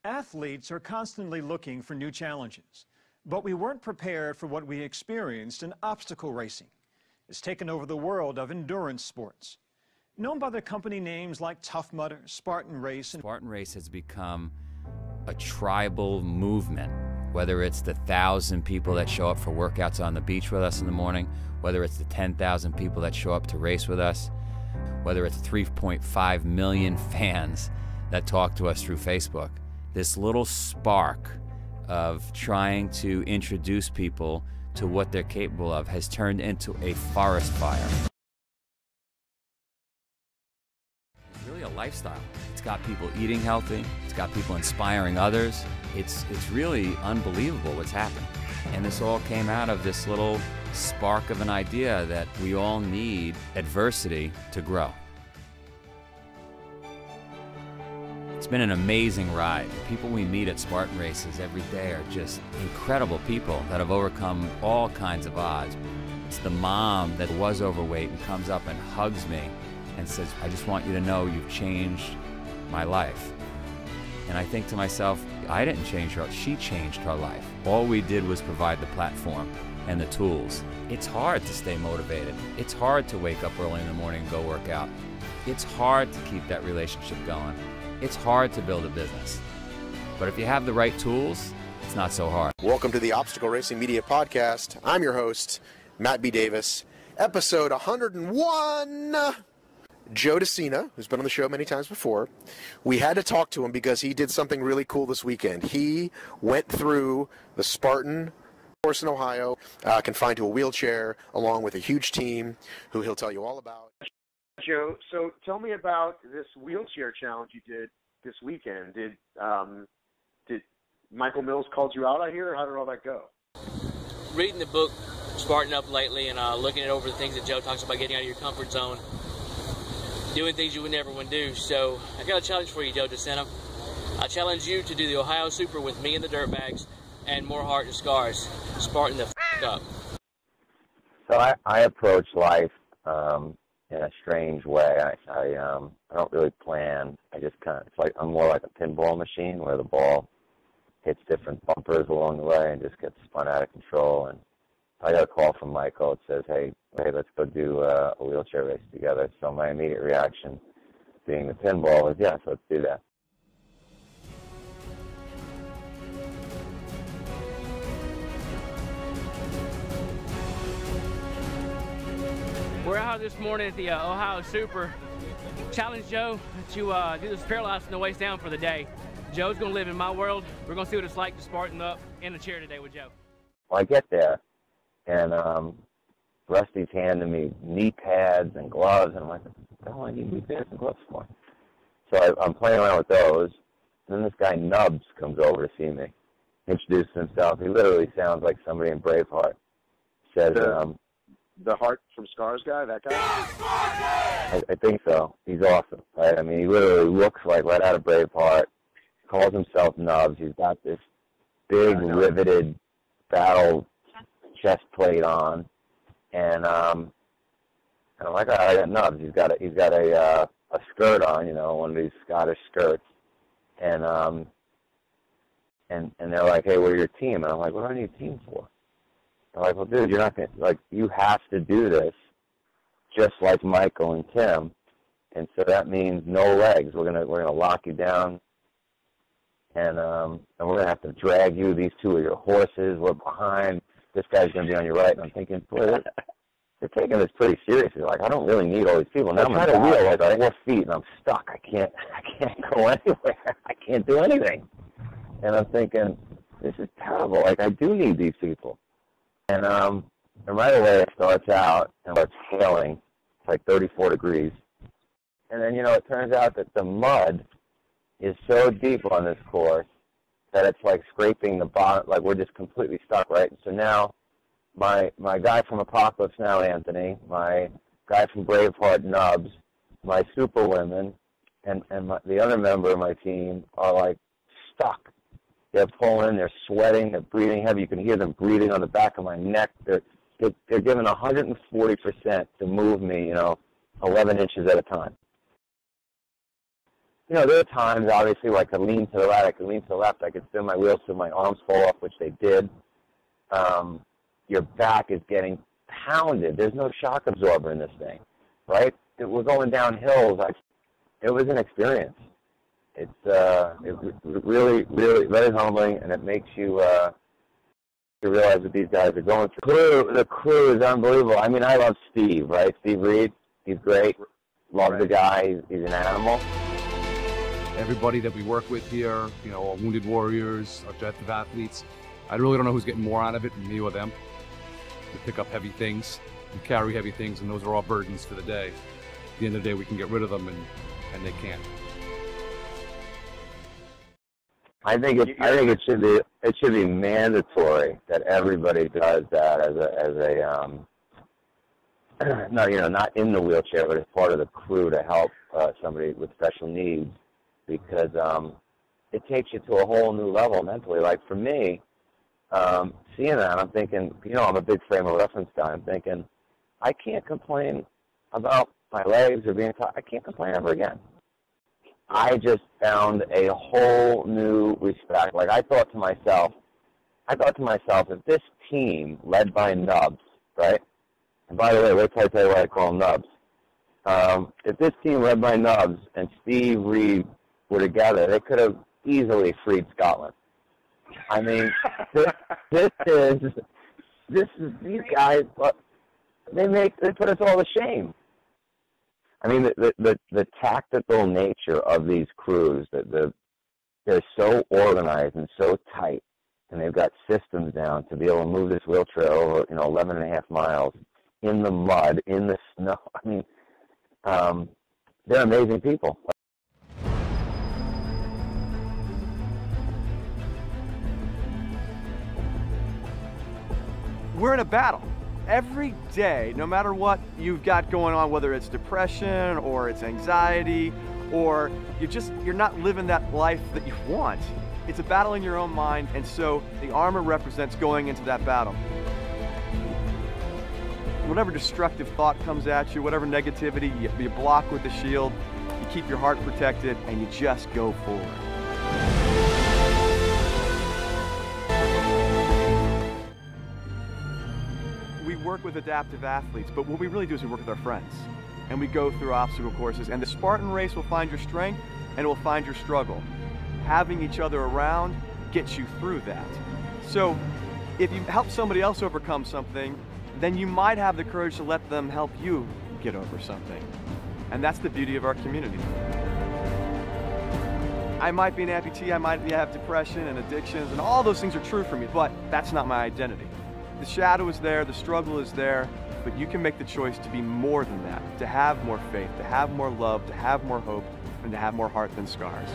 Athletes are constantly looking for new challenges, but we weren't prepared for what we experienced in obstacle racing. It's taken over the world of endurance sports. Known by their company names like Tough Mudder, Spartan Race, and Spartan Race has become a tribal movement, whether it's the 1,000 people that show up for workouts on the beach with us in the morning, whether it's the 10,000 people that show up to race with us, whether it's 3.5 million fans that talk to us through Facebook. This little spark of trying to introduce people to what they're capable of has turned into a forest fire. It's really a lifestyle. It's got people eating healthy. It's got people inspiring others. It's really unbelievable what's happened. And this all came out of this little spark of an idea that we all need adversity to grow. It's been an amazing ride. The people we meet at Spartan races every day are just incredible people that have overcome all kinds of odds. It's the mom that was overweight and comes up and hugs me and says, "I just want you to know you've changed my life." And I think to myself, I didn't change her, she changed her life. All we did was provide the platform and the tools. It's hard to stay motivated. It's hard to wake up early in the morning and go work out. It's hard to keep that relationship going. It's hard to build a business. But if you have the right tools, it's not so hard. Welcome to the Obstacle Racing Media Podcast. I'm your host, Matt B. Davis. Episode 101. Joe DeCina, who's been on the show many times before, we had to talk to him because he did something really cool this weekend. He went through the Spartan course in Ohio, confined to a wheelchair, along with a huge team who he'll tell you all about. Joe, so tell me about this wheelchair challenge you did this weekend. Did Michael Mills called you out, I hear, or how did all that go? Reading the book Spartan Up lately and looking at over the things that Joe talks about, getting out of your comfort zone, doing things you would never want to do. So I got a challenge for you, Joe DeCina. I challenge you to do the Ohio Super with me and the Dirtbags and more heart and scars. Spartan the f*** up. So I approach life in a strange way. I don't really plan. I just I'm more like a pinball machine where the ball hits different bumpers along the way and just gets spun out of control. And I got a call from Michael. It says, hey, let's go do a wheelchair race together. So my immediate reaction, being the pinball, was yes, let's do that. We're out this morning at the Ohio Super. Challenge Joe to do this paralyzed from the waist down for the day. Joe's going to live in my world. We're going to see what it's like to Spartan up in a chair today with Joe. Well, I get there, and Rusty's handing me knee pads and gloves, and I'm like, what the hell do I need knee pads and gloves for? So I'm playing around with those, and then this guy Nubs comes over to see me, introduces himself. He literally sounds like somebody in Braveheart. Says, the Heart from Scars guy, that guy? I think so. He's awesome, right? I mean, he literally looks like right out of Braveheart, calls himself Nubs. He's got this big, riveted battle chest plate on, and I'm like, I got Nubs. He's got a skirt on, one of these Scottish skirts, and they're like, hey, we're your team, and I'm like, what do I need a team for? They're like, well, dude, you're not going to, you have to do this just like Michael and Tim, and so that means no legs. We're gonna lock you down, and we're gonna have to drag you. These two are your horses. We're behind. This guy's gonna be on your right. And I'm thinking, boy, they're taking this pretty seriously. Like, I don't really need all these people. Now I'm trying to wheel like 4 feet, and I'm stuck. I can't go anywhere. I can't do anything. And I'm thinking, this is terrible. Like, I do need these people. And right away it starts out, and it's hailing. It's like 34 degrees. And then, it turns out that the mud is so deep on this course that it's like scraping the bottom, like we're just completely stuck, right? So now my guy from Apocalypse Now, Anthony, my guy from Braveheart, Nubs, my super women, and the other member of my team are like stuck. They're pulling, they're sweating, they're breathing heavy. You can hear them breathing on the back of my neck. They're giving 140% to move me, 11 inches at a time. you know, there are times, obviously, where I could lean to the right, I could lean to the left, I could spin my wheels till my arms fall off, which they did. Your back is getting pounded. There's no shock absorber in this thing, right? We're going down hills. It was an experience. It's really, really very humbling, and it makes you realize what these guys are going through. The crew is unbelievable. I mean, I love Steve, right? Steve Reed, he's great. Love the guy. He's an animal. Everybody that we work with here, you know, our wounded warriors, our objective athletes, I really don't know who's getting more out of it, me or them. We pick up heavy things, we carry heavy things, and those are all burdens for the day. At the end of the day, we can get rid of them, and they can't. I think it should be mandatory that everybody does that as a no, you know, not in the wheelchair, but as part of the crew to help somebody with special needs, because it takes you to a whole new level mentally. Like for me, seeing that, I'm thinking, you know, I'm a big frame of reference guy. I'm thinking, I can't complain about my legs or being tired. I can't complain ever again. I just found a whole new respect. Like I thought to myself, if this team led by Nubs, right? And by the way, wait till I tell you why I call him Nubs. If this team led by Nubs and Steve Reed were together, they could have easily freed Scotland. I mean, this is these guys. They put us all to shame. I mean, the tactical nature of these crews, they're so organized and so tight, and they've got systems down to be able to move this wheelchair over, you know, 11.5 miles in the mud, in the snow. I mean, they're amazing people. We're in a battle. Every day, no matter what you've got going on, whether it's depression or it's anxiety, or you're not living that life that you want. It's a battle in your own mind, and so the armor represents going into that battle. Whatever destructive thought comes at you, whatever negativity, you block with the shield, you keep your heart protected, and you just go forward. We work with adaptive athletes, but what we really do is we work with our friends. And we go through obstacle courses, and the Spartan race will find your strength, and it will find your struggle. Having each other around gets you through that. So, if you help somebody else overcome something, then you might have the courage to let them help you get over something. And that's the beauty of our community. I might be an amputee, I might have depression and addictions, and all those things are true for me, but that's not my identity. The shadow is there, the struggle is there, but you can make the choice to be more than that, to have more faith, to have more love, to have more hope, and to have more heart than scars.